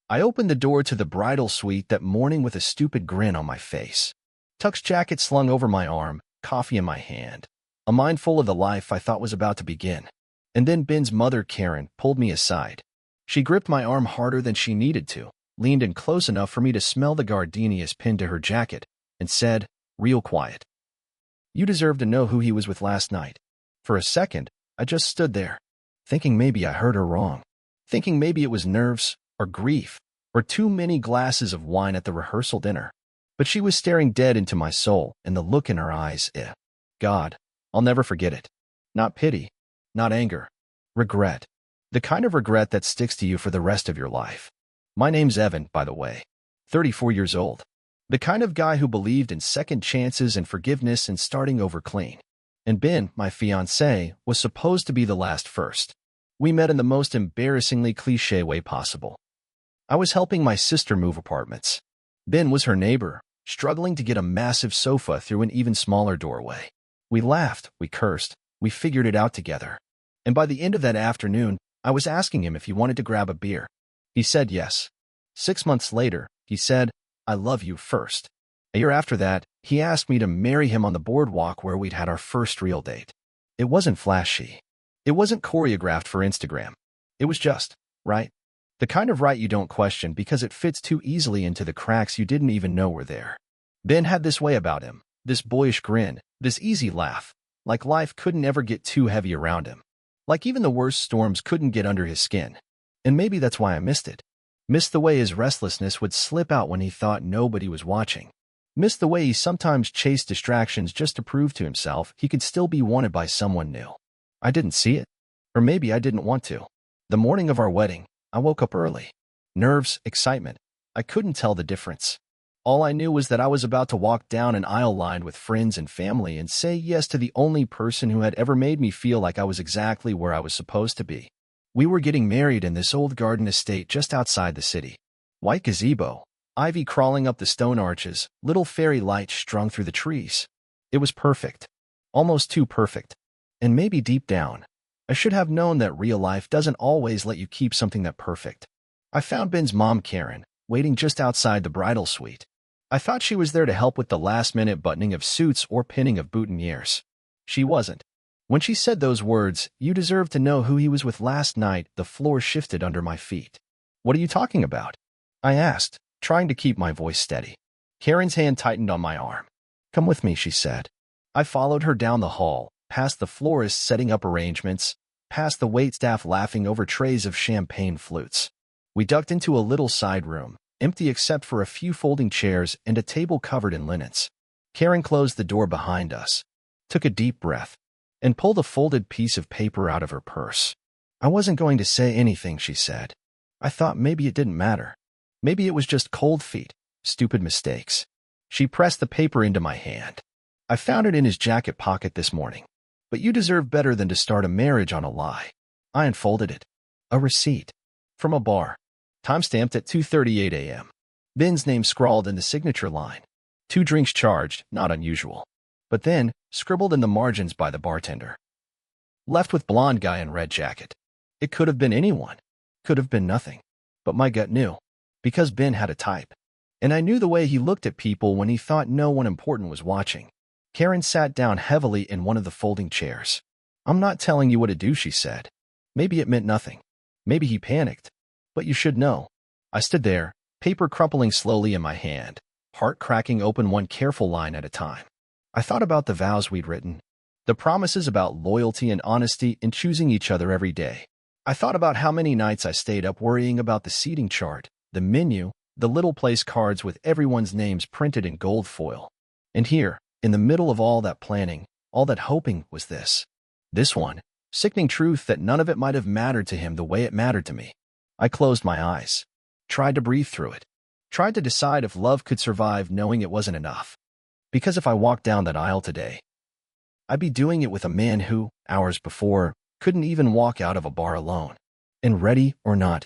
I opened the door to the bridal suite that morning with a stupid grin on my face. Tuck's jacket slung over my arm, coffee in my hand, a mind full of the life I thought was about to begin. And then Ben's mother, Karen, pulled me aside. She gripped my arm harder than she needed to, leaned in close enough for me to smell the gardenias pinned to her jacket, and said, real quiet, "You deserve to know who he was with last night." For a second, I just stood there, thinking maybe I heard her wrong, thinking maybe it was nerves, or grief, or too many glasses of wine at the rehearsal dinner. But she was staring dead into my soul, and the look in her eyes, God, I'll never forget it. Not pity, not anger, regret. The kind of regret that sticks to you for the rest of your life. My name's Evan, by the way, 34 years old. The kind of guy who believed in second chances and forgiveness and starting over clean. And Ben, my fiancé, was supposed to be the last first. We met in the most embarrassingly cliché way possible. I was helping my sister move apartments. Ben was her neighbor, struggling to get a massive sofa through an even smaller doorway. We laughed, we cursed, we figured it out together. And by the end of that afternoon, I was asking him if he wanted to grab a beer. He said yes. 6 months later, he said, "I love you" first. A year after that, he asked me to marry him on the boardwalk where we'd had our first real date. It wasn't flashy. It wasn't choreographed for Instagram. It was just right. The kind of right you don't question because it fits too easily into the cracks you didn't even know were there. Ben had this way about him, this boyish grin, this easy laugh, like life couldn't ever get too heavy around him. Like even the worst storms couldn't get under his skin. And maybe that's why I missed it. Missed the way his restlessness would slip out when he thought nobody was watching. Missed the way he sometimes chased distractions just to prove to himself he could still be wanted by someone new. I didn't see it. Or maybe I didn't want to. The morning of our wedding, I woke up early. Nerves, excitement. I couldn't tell the difference. All I knew was that I was about to walk down an aisle lined with friends and family and say yes to the only person who had ever made me feel like I was exactly where I was supposed to be. We were getting married in this old garden estate just outside the city. White gazebo, ivy crawling up the stone arches, little fairy lights strung through the trees. It was perfect. Almost too perfect. And maybe deep down, I should have known that real life doesn't always let you keep something that perfect. I found Ben's mom, Karen, waiting just outside the bridal suite. I thought she was there to help with the last-minute buttoning of suits or pinning of boutonnieres. She wasn't. When she said those words, "You deserve to know who he was with last night," the floor shifted under my feet. "What are you talking about?" I asked, trying to keep my voice steady. Karen's hand tightened on my arm. "Come with me," she said. I followed her down the hall, past the florist setting up arrangements, past the waitstaff laughing over trays of champagne flutes. We ducked into a little side room, empty except for a few folding chairs and a table covered in linens. Karen closed the door behind us, took a deep breath, and pulled a folded piece of paper out of her purse. "I wasn't going to say anything," she said. I thought maybe it didn't matter. Maybe it was just cold feet, stupid mistakes. She pressed the paper into my hand. "I found it in his jacket pocket this morning. But you deserve better than to start a marriage on a lie." I unfolded it. A receipt. From a bar. Time-stamped at 2:38 a.m. Ben's name scrawled in the signature line. 2 drinks charged, not unusual. But then, scribbled in the margins by the bartender. Left with blonde guy in red jacket. It could have been anyone. Could have been nothing. But my gut knew. Because Ben had a type. And I knew the way he looked at people when he thought no one important was watching. Karen sat down heavily in one of the folding chairs. "I'm not telling you what to do," she said. Maybe it meant nothing. Maybe he panicked. But you should know. I stood there, paper crumpling slowly in my hand, heart cracking open one careful line at a time. I thought about the vows we'd written, the promises about loyalty and honesty in choosing each other every day. I thought about how many nights I stayed up worrying about the seating chart, the menu, the little place cards with everyone's names printed in gold foil. And here, in the middle of all that planning, all that hoping, was this. This one, sickening truth that none of it might have mattered to him the way it mattered to me. I closed my eyes, tried to breathe through it, tried to decide if love could survive knowing it wasn't enough. Because if I walked down that aisle today, I'd be doing it with a man who, hours before, couldn't even walk out of a bar alone. And ready or not,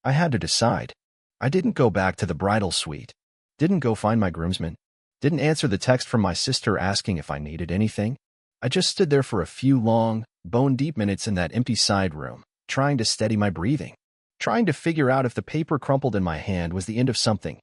I had to decide. I didn't go back to the bridal suite, didn't go find my groomsmen, didn't answer the text from my sister asking if I needed anything. I just stood there for a few long, bone-deep minutes in that empty side room, trying to steady my breathing. trying to figure out if the paper crumpled in my hand was the end of something,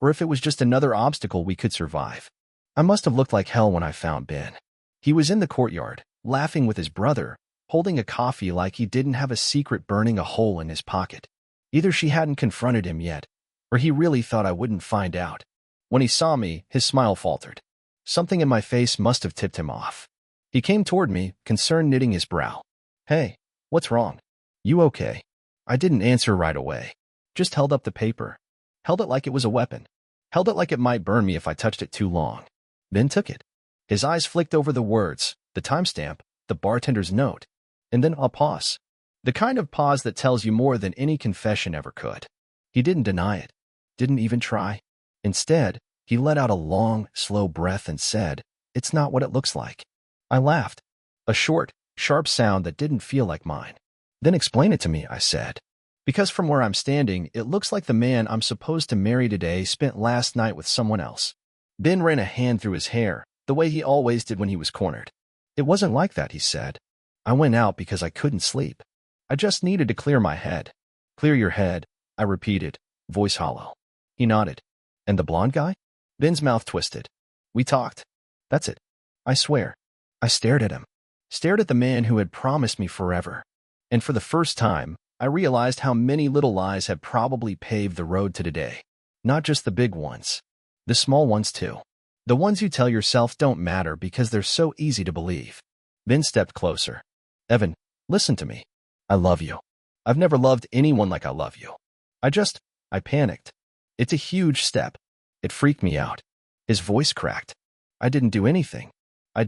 or if it was just another obstacle we could survive. I must have looked like hell when I found Ben. He was in the courtyard, laughing with his brother, holding a coffee like he didn't have a secret burning a hole in his pocket. Either she hadn't confronted him yet, or he really thought I wouldn't find out. When he saw me, his smile faltered. Something in my face must have tipped him off. He came toward me, concern knitting his brow. Hey, what's wrong? You okay? I didn't answer right away. Just held up the paper. Held it like it was a weapon. Held it like it might burn me if I touched it too long. Ben took it. His eyes flicked over the words, the timestamp, the bartender's note, and then a pause. The kind of pause that tells you more than any confession ever could. He didn't deny it. Didn't even try. Instead, he let out a long, slow breath and said, "It's not what it looks like." I laughed. A short, sharp sound that didn't feel like mine. Then explain it to me, I said. Because from where I'm standing, it looks like the man I'm supposed to marry today spent last night with someone else. Ben ran a hand through his hair, the way he always did when he was cornered. It wasn't like that, he said. I went out because I couldn't sleep. I just needed to clear my head. Clear your head, I repeated, voice hollow. He nodded. And the blonde guy? Ben's mouth twisted. We talked. That's it. I swear. I stared at him. Stared at the man who had promised me forever. And for the first time, I realized how many little lies had probably paved the road to today. Not just the big ones. The small ones too. The ones you tell yourself don't matter because they're so easy to believe. Ben stepped closer. Evan, listen to me. I love you. I've never loved anyone like I love you. I panicked. It's a huge step. It freaked me out. His voice cracked. I didn't do anything. I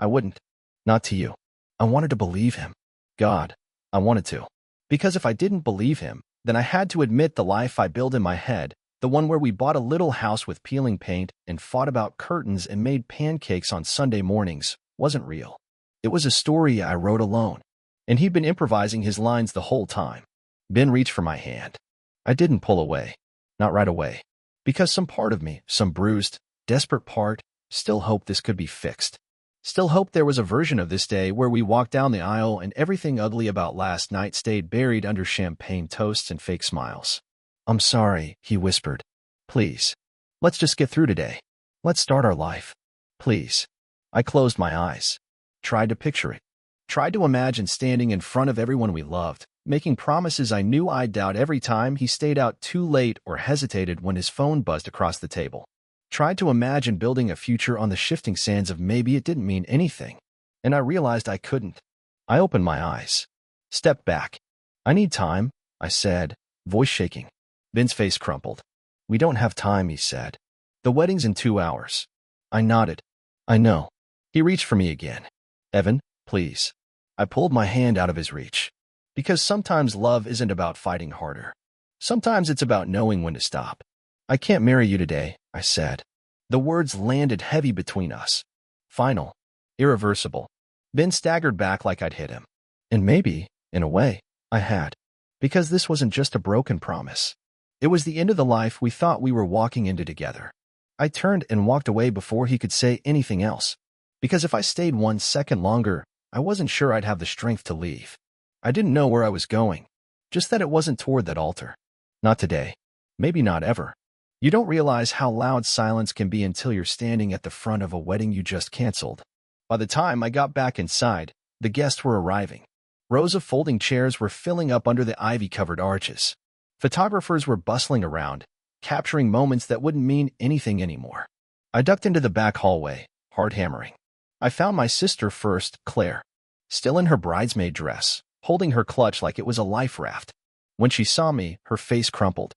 wouldn't. Not to you. I wanted to believe him. God, I wanted to. Because if I didn't believe him, then I had to admit the life I built in my head, the one where we bought a little house with peeling paint and fought about curtains and made pancakes on Sunday mornings, wasn't real. It was a story I wrote alone. And he'd been improvising his lines the whole time. Ben reached for my hand. I didn't pull away. Not right away. Because some part of me, some bruised, desperate part, still hoped this could be fixed. Still hoped there was a version of this day where we walked down the aisle and everything ugly about last night stayed buried under champagne toasts and fake smiles. I'm sorry, he whispered. Please. Let's just get through today. Let's start our life. Please. I closed my eyes. Tried to picture it. Tried to imagine standing in front of everyone we loved, making promises I knew I'd doubt every time he stayed out too late or hesitated when his phone buzzed across the table. Tried to imagine building a future on the shifting sands of maybe it didn't mean anything. And I realized I couldn't. I opened my eyes. Stepped back. I need time, I said, voice shaking. Ben's face crumpled. We don't have time, he said. The wedding's in 2 hours. I nodded. I know. He reached for me again. Evan, please. I pulled my hand out of his reach. Because sometimes love isn't about fighting harder. Sometimes it's about knowing when to stop. I can't marry you today, I said. The words landed heavy between us. Final. Irreversible. Ben staggered back like I'd hit him. And maybe, in a way, I had. Because this wasn't just a broken promise. It was the end of the life we thought we were walking into together. I turned and walked away before he could say anything else. Because if I stayed 1 second longer, I wasn't sure I'd have the strength to leave. I didn't know where I was going. Just that it wasn't toward that altar. Not today. Maybe not ever. You don't realize how loud silence can be until you're standing at the front of a wedding you just canceled. By the time I got back inside, the guests were arriving. Rows of folding chairs were filling up under the ivy-covered arches. Photographers were bustling around, capturing moments that wouldn't mean anything anymore. I ducked into the back hallway, hard hammering. I found my sister first, Claire, still in her bridesmaid dress, holding her clutch like it was a life raft. When she saw me, her face crumpled.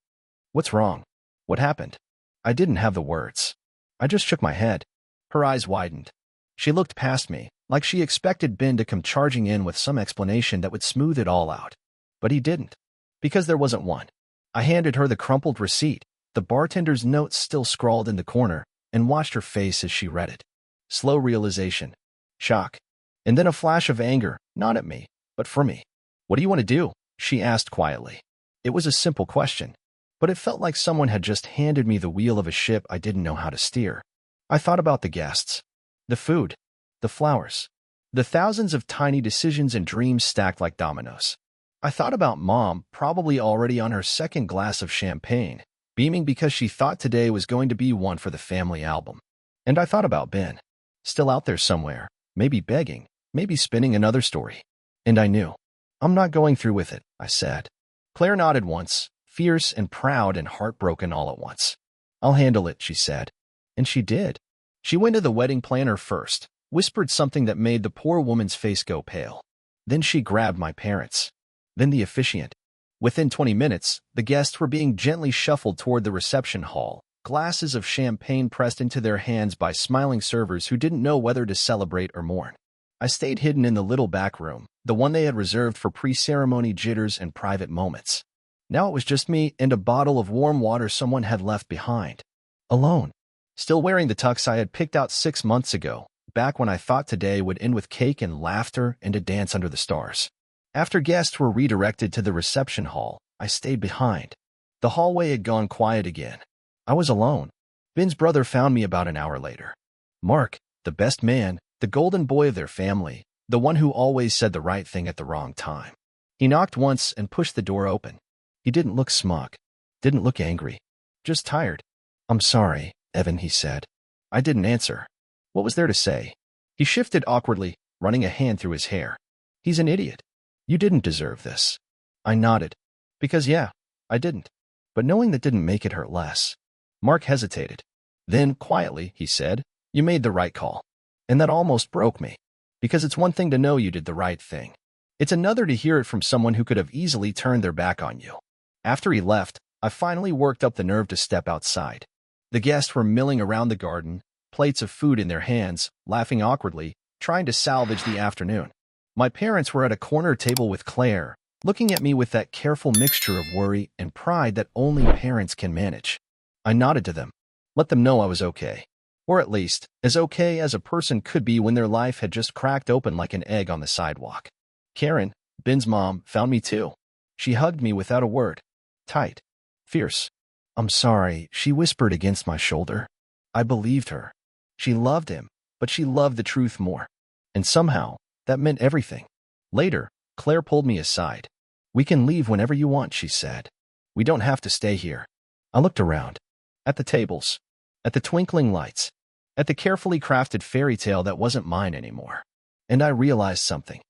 What's wrong? What happened? I didn't have the words. I just shook my head. Her eyes widened. She looked past me, like she expected Ben to come charging in with some explanation that would smooth it all out. But he didn't. Because there wasn't one. I handed her the crumpled receipt, the bartender's note still scrawled in the corner, and watched her face as she read it. Slow realization. Shock. And then a flash of anger, not at me, but for me. What do you want to do? She asked quietly. It was a simple question, but it felt like someone had just handed me the wheel of a ship I didn't know how to steer. I thought about the guests, the food, the flowers, the thousands of tiny decisions and dreams stacked like dominoes. I thought about Mom, probably already on her second glass of champagne, beaming because she thought today was going to be one for the family album. And I thought about Ben, still out there somewhere, maybe begging, maybe spinning another story. And I knew. I'm not going through with it, I said. Claire nodded once, fierce and proud and heartbroken all at once. I'll handle it, she said. And she did. She went to the wedding planner first, whispered something that made the poor woman's face go pale. Then she grabbed my parents. Then the officiant. Within 20 minutes, the guests were being gently shuffled toward the reception hall, glasses of champagne pressed into their hands by smiling servers who didn't know whether to celebrate or mourn. I stayed hidden in the little back room, the one they had reserved for pre-ceremony jitters and private moments. Now it was just me and a bottle of warm water someone had left behind. Alone. Still wearing the tux I had picked out 6 months ago, back when I thought today would end with cake and laughter and a dance under the stars. After guests were redirected to the reception hall, I stayed behind. The hallway had gone quiet again. I was alone. Ben's brother found me about an hour later. Mark, the best man, the golden boy of their family, the one who always said the right thing at the wrong time. He knocked once and pushed the door open. He didn't look smug. Didn't look angry. Just tired. I'm sorry, Evan, he said. I didn't answer. What was there to say? He shifted awkwardly, running a hand through his hair. He's an idiot. You didn't deserve this. I nodded. Because yeah, I didn't. But knowing that didn't make it hurt less. Mark hesitated. Then, quietly, he said, you made the right call. And that almost broke me. Because it's one thing to know you did the right thing. It's another to hear it from someone who could have easily turned their back on you. After he left, I finally worked up the nerve to step outside. The guests were milling around the garden, plates of food in their hands, laughing awkwardly, trying to salvage the afternoon. My parents were at a corner table with Claire, looking at me with that careful mixture of worry and pride that only parents can manage. I nodded to them, let them know I was okay. Or at least, as okay as a person could be when their life had just cracked open like an egg on the sidewalk. Karen, Ben's mom, found me too. She hugged me without a word. Tight. Fierce. I'm sorry, she whispered against my shoulder. I believed her. She loved him, but she loved the truth more. And somehow, that meant everything. Later, Claire pulled me aside. We can leave whenever you want, she said. We don't have to stay here. I looked around. At the tables. At the twinkling lights. At the carefully crafted fairy tale that wasn't mine anymore. And I realized something.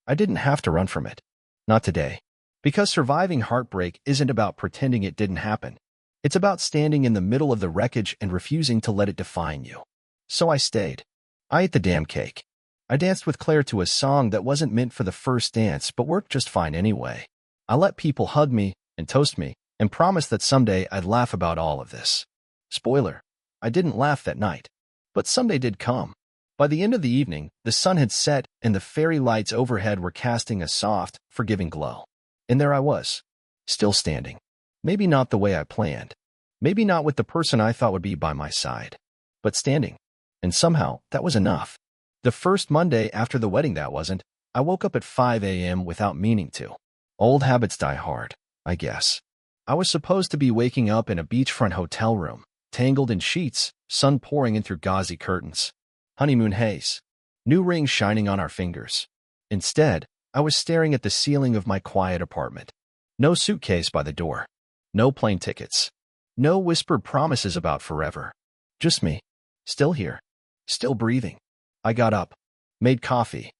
I didn't have to run from it. Not today. Because surviving heartbreak isn't about pretending it didn't happen. It's about standing in the middle of the wreckage and refusing to let it define you. So I stayed. I ate the damn cake. I danced with Claire to a song that wasn't meant for the first dance but worked just fine anyway. I let people hug me and toast me and promised that someday I'd laugh about all of this. Spoiler, I didn't laugh that night. But someday did come. By the end of the evening, the sun had set and the fairy lights overhead were casting a soft, forgiving glow. And there I was, still standing. Maybe not the way I planned. Maybe not with the person I thought would be by my side. But standing. And somehow, that was enough. The first Monday after the wedding that wasn't, I woke up at 5 a.m. without meaning to. Old habits die hard, I guess. I was supposed to be waking up in a beachfront hotel room, tangled in sheets, sun pouring in through gauzy curtains. Honeymoon haze. New rings shining on our fingers. Instead, I was staring at the ceiling of my quiet apartment. No suitcase by the door. No plane tickets. No whispered promises about forever. Just me. Still here. Still breathing. I got up. Made coffee.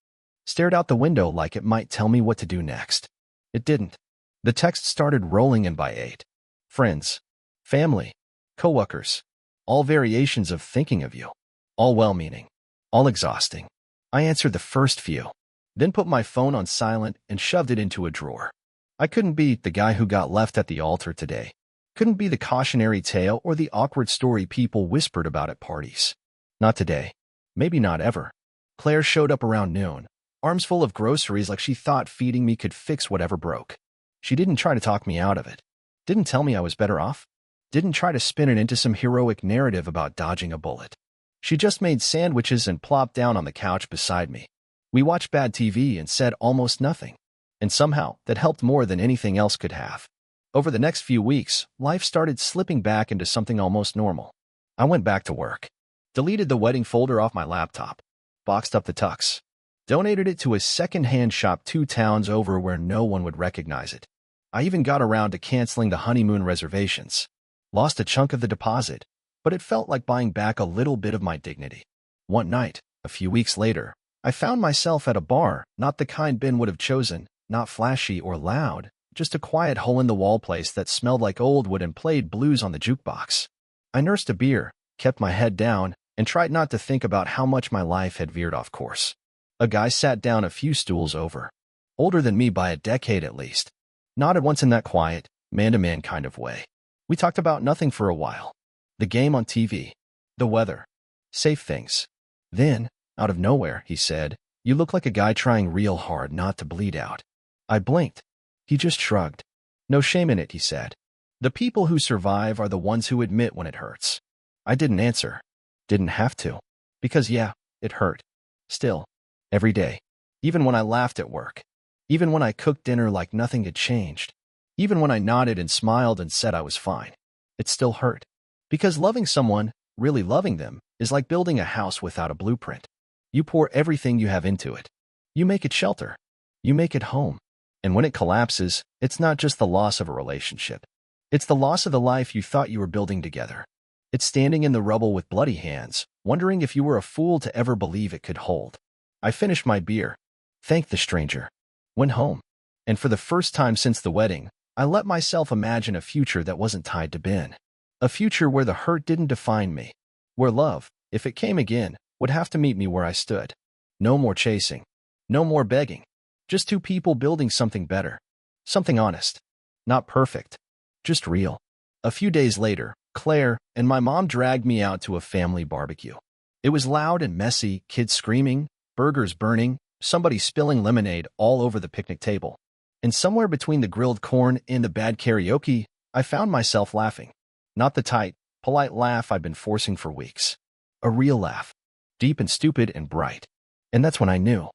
Stared out the window like it might tell me what to do next. It didn't. The text started rolling in by 8. Friends. Family. Coworkers. All variations of thinking of you. All well-meaning. All exhausting. I answered the first few. Then put my phone on silent and shoved it into a drawer. I couldn't be the guy who got left at the altar today. Couldn't be the cautionary tale or the awkward story people whispered about at parties. Not today. Maybe not ever. Claire showed up around noon, arms full of groceries like she thought feeding me could fix whatever broke. She didn't try to talk me out of it. Didn't tell me I was better off. Didn't try to spin it into some heroic narrative about dodging a bullet. She just made sandwiches and plopped down on the couch beside me. We watched bad TV and said almost nothing. And somehow, that helped more than anything else could have. Over the next few weeks, life started slipping back into something almost normal. I went back to work. Deleted the wedding folder off my laptop. Boxed up the tux. Donated it to a second-hand shop 2 towns over where no one would recognize it. I even got around to canceling the honeymoon reservations. Lost a chunk of the deposit, but it felt like buying back a little bit of my dignity. One night, a few weeks later, I found myself at a bar, not the kind Ben would have chosen, not flashy or loud, just a quiet hole-in-the-wall place that smelled like old wood and played blues on the jukebox. I nursed a beer, kept my head down, and tried not to think about how much my life had veered off course. A guy sat down a few stools over, older than me by a decade at least, nodded once in that quiet, man-to-man kind of way. We talked about nothing for a while. The game on TV, the weather, safe things. Then, out of nowhere, he said, "You look like a guy trying real hard not to bleed out." I blinked. He just shrugged. "No shame in it," he said. "The people who survive are the ones who admit when it hurts." I didn't answer. Didn't have to. Because yeah, it hurt. Still. Every day. Even when I laughed at work. Even when I cooked dinner like nothing had changed. Even when I nodded and smiled and said I was fine. It still hurt. Because loving someone, really loving them, is like building a house without a blueprint. You pour everything you have into it. You make it shelter. You make it home. And when it collapses, it's not just the loss of a relationship. It's the loss of the life you thought you were building together. It's standing in the rubble with bloody hands, wondering if you were a fool to ever believe it could hold. I finished my beer, thanked the stranger, went home, and for the first time since the wedding, I let myself imagine a future that wasn't tied to Ben. A future where the hurt didn't define me, where love, if it came again, would have to meet me where I stood. No more chasing, no more begging, just two people building something better, something honest, not perfect, just real. A few days later, Claire and my mom dragged me out to a family barbecue. It was loud and messy, kids screaming, burgers burning, somebody spilling lemonade all over the picnic table. And somewhere between the grilled corn and the bad karaoke, I found myself laughing. Not the tight, polite laugh I'd been forcing for weeks. A real laugh. Deep and stupid and bright. And that's when I knew.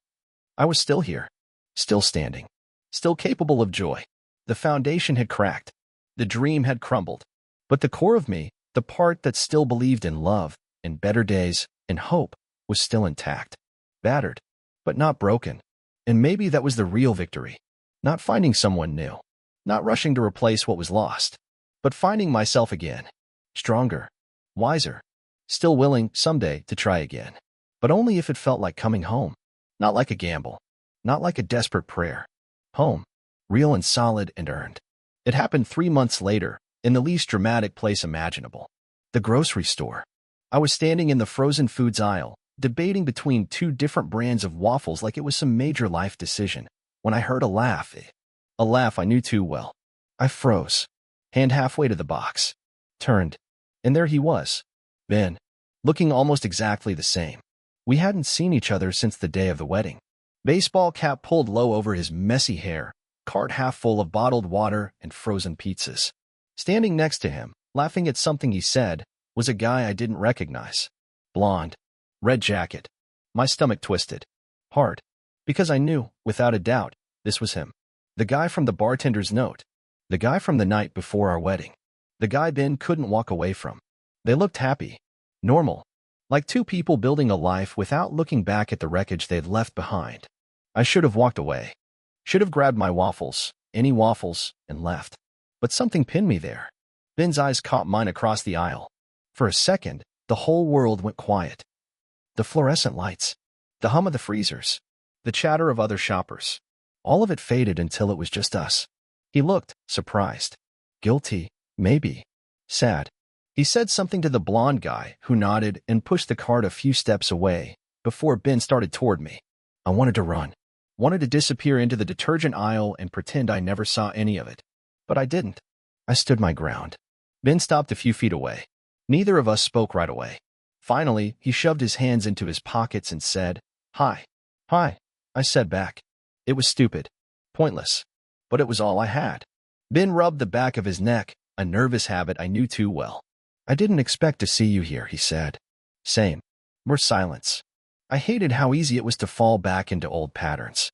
I was still here. Still standing. Still capable of joy. The foundation had cracked. The dream had crumbled. But the core of me, the part that still believed in love, in better days, in hope, was still intact. Battered, but not broken. And maybe that was the real victory. Not finding someone new. Not rushing to replace what was lost. But finding myself again. Stronger. Wiser. Still willing, someday, to try again. But only if it felt like coming home. Not like a gamble. Not like a desperate prayer. Home. Real and solid and earned. It happened 3 months later, in the least dramatic place imaginable. The grocery store. I was standing in the frozen foods aisle, debating between 2 different brands of waffles like it was some major life decision, when I heard a laugh. A laugh I knew too well. I froze, hand halfway to the box, turned, and there he was, Ben, looking almost exactly the same. We hadn't seen each other since the day of the wedding. Baseball cap pulled low over his messy hair, cart half full of bottled water and frozen pizzas. Standing next to him, laughing at something he said, was a guy I didn't recognize. Blonde. Red jacket. My stomach twisted. Hard. Because I knew, without a doubt, this was him. The guy from the bartender's note. The guy from the night before our wedding. The guy Ben couldn't walk away from. They looked happy. Normal. Like 2 people building a life without looking back at the wreckage they'd left behind. I should have walked away. Should have grabbed my waffles, any waffles, and left. But something pinned me there. Ben's eyes caught mine across the aisle. For a second, the whole world went quiet. The fluorescent lights, the hum of the freezers, the chatter of other shoppers. All of it faded until it was just us. He looked, surprised. Guilty, maybe. Sad. He said something to the blonde guy, who nodded and pushed the cart a few steps away, before Ben started toward me. I wanted to run. Wanted to disappear into the detergent aisle and pretend I never saw any of it. But I didn't. I stood my ground. Ben stopped a few feet away. Neither of us spoke right away. Finally, he shoved his hands into his pockets and said, "Hi." "Hi," I said back. It was stupid. Pointless. But it was all I had. Ben rubbed the back of his neck, a nervous habit I knew too well. "I didn't expect to see you here," he said. Same. More silence. I hated how easy it was to fall back into old patterns.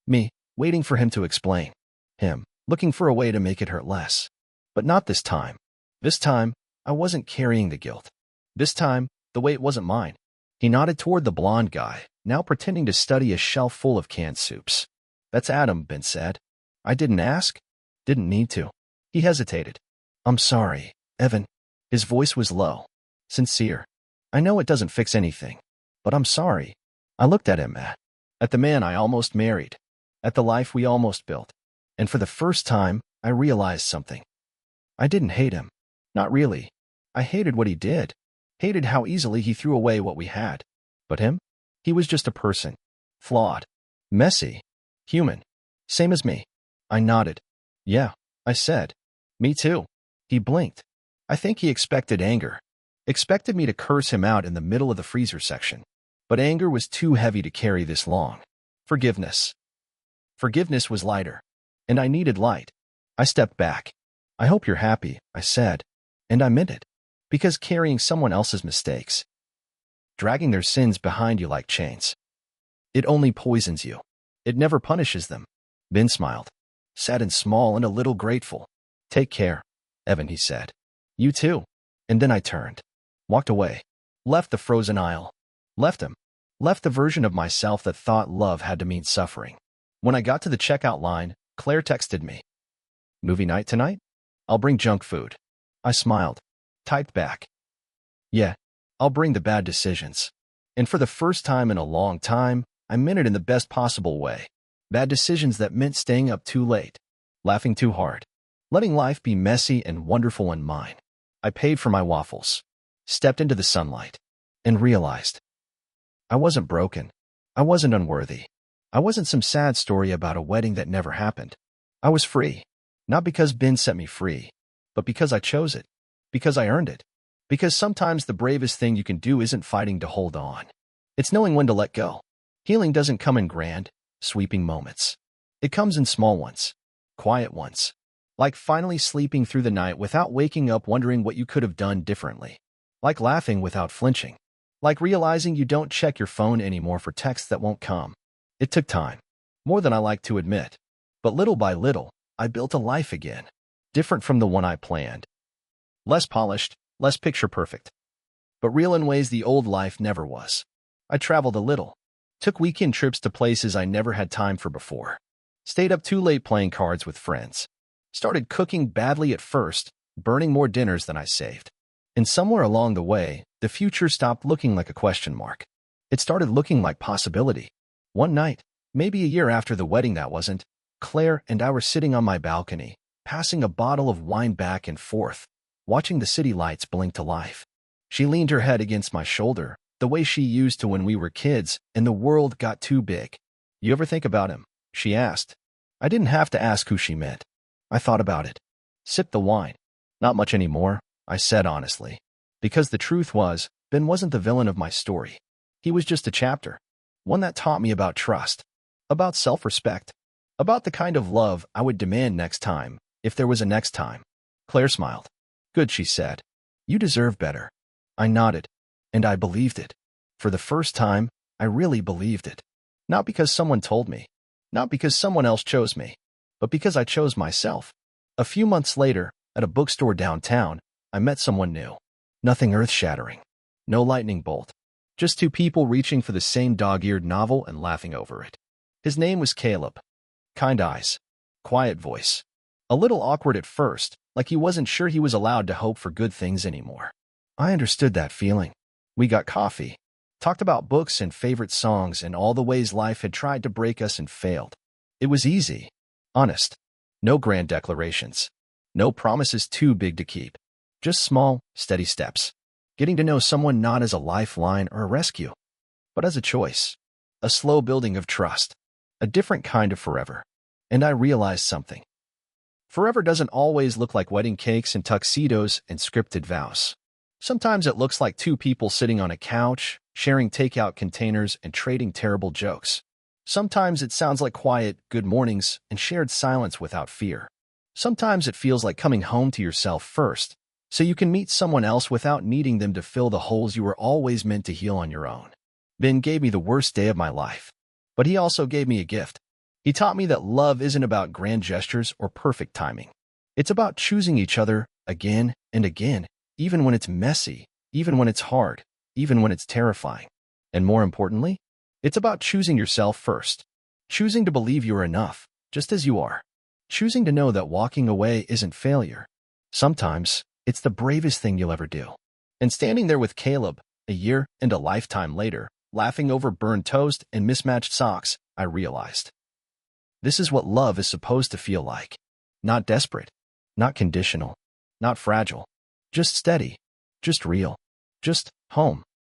Me, waiting for him to explain. Him, looking for a way to make it hurt less. But not this time. This time, I wasn't carrying the guilt. This time, the weight wasn't mine. He nodded toward the blonde guy, now pretending to study a shelf full of canned soups. That's Adam, Ben said. I didn't ask. Didn't need to. He hesitated. I'm sorry, Evan. His voice was low, sincere. I know it doesn't fix anything, but I'm sorry. I looked at him, at the man I almost married, at the life we almost built, and for the first time, I realized something. I didn't hate him. Not really. I hated what he did, hated how easily he threw away what we had. But him? He was just a person. Flawed. Messy. Human. Same as me. I nodded. Yeah, I said. Me too. He blinked. I think he expected anger. Expected me to curse him out in the middle of the freezer section. But anger was too heavy to carry this long. Forgiveness. Forgiveness was lighter. And I needed light. I stepped back. I hope you're happy, I said. And I meant it. Because carrying someone else's mistakes, dragging their sins behind you like chains, it only poisons you. It never punishes them. Ben smiled. Sad and small and a little grateful. Take care, Evan, he said. You too. And then I turned. Walked away. Left the frozen aisle. Left him. Left the version of myself that thought love had to mean suffering. When I got to the checkout line, Claire texted me. Movie night tonight? I'll bring junk food. I smiled. Typed back. Yeah, I'll bring the bad decisions. And for the first time in a long time, I meant it in the best possible way. Bad decisions that meant staying up too late, laughing too hard, letting life be messy and wonderful and mine. I paid for my waffles, stepped into the sunlight, and realized I wasn't broken. I wasn't unworthy. I wasn't some sad story about a wedding that never happened. I was free, not because Ben set me free, but because I chose it, because I earned it, because sometimes the bravest thing you can do isn't fighting to hold on. It's knowing when to let go. Healing doesn't come in grand, sweeping moments. It comes in small ones, quiet ones, like finally sleeping through the night without waking up wondering what you could have done differently, like laughing without flinching, like realizing you don't check your phone anymore for texts that won't come. It took time, more than I like to admit, but little by little, I built a life again, different from the one I planned. Less polished, less picture perfect, but real in ways the old life never was. I traveled a little, took weekend trips to places I never had time for before, stayed up too late playing cards with friends, started cooking badly at first, burning more dinners than I saved. And somewhere along the way, the future stopped looking like a question mark. It started looking like possibility. One night, maybe a year after the wedding that wasn't, Claire and I were sitting on my balcony, passing a bottle of wine back and forth, watching the city lights blink to life. She leaned her head against my shoulder, the way she used to when we were kids and the world got too big. You ever think about him? She asked. I didn't have to ask who she meant. I thought about it. Sipped the wine. Not much anymore, I said honestly. Because the truth was, Ben wasn't the villain of my story. He was just a chapter. One that taught me about trust, about self-respect, about the kind of love I would demand next time, if there was a next time. Claire smiled. Good, she said. You deserve better. I nodded, and I believed it. For the first time, I really believed it. Not because someone told me, not because someone else chose me, but because I chose myself. A few months later, at a bookstore downtown, I met someone new. Nothing earth-shattering. No lightning bolt. Just two people reaching for the same dog-eared novel and laughing over it. His name was Caleb. Kind eyes. Quiet voice. A little awkward at first, like he wasn't sure he was allowed to hope for good things anymore. I understood that feeling. We got coffee. Talked about books and favorite songs and all the ways life had tried to break us and failed. It was easy. Honest. No grand declarations. No promises too big to keep. Just small, steady steps. Getting to know someone not as a lifeline or a rescue, but as a choice. A slow building of trust. A different kind of forever. And I realized something. Forever doesn't always look like wedding cakes and tuxedos and scripted vows. Sometimes it looks like two people sitting on a couch, sharing takeout containers and trading terrible jokes. Sometimes it sounds like quiet good mornings and shared silence without fear. Sometimes it feels like coming home to yourself first, so you can meet someone else without needing them to fill the holes you were always meant to heal on your own. Ben gave me the worst day of my life, but he also gave me a gift. He taught me that love isn't about grand gestures or perfect timing. It's about choosing each other again and again, even when it's messy, even when it's hard, even when it's terrifying. And more importantly, It's about choosing yourself first, choosing to believe you are enough, just as you are, choosing to know that walking away isn't failure. Sometimes, it's the bravest thing you'll ever do. And standing there with Caleb, a year and a lifetime later, laughing over burned toast and mismatched socks, I realized. This is what love is supposed to feel like. Not desperate, not conditional, not fragile, just steady, just real, just home.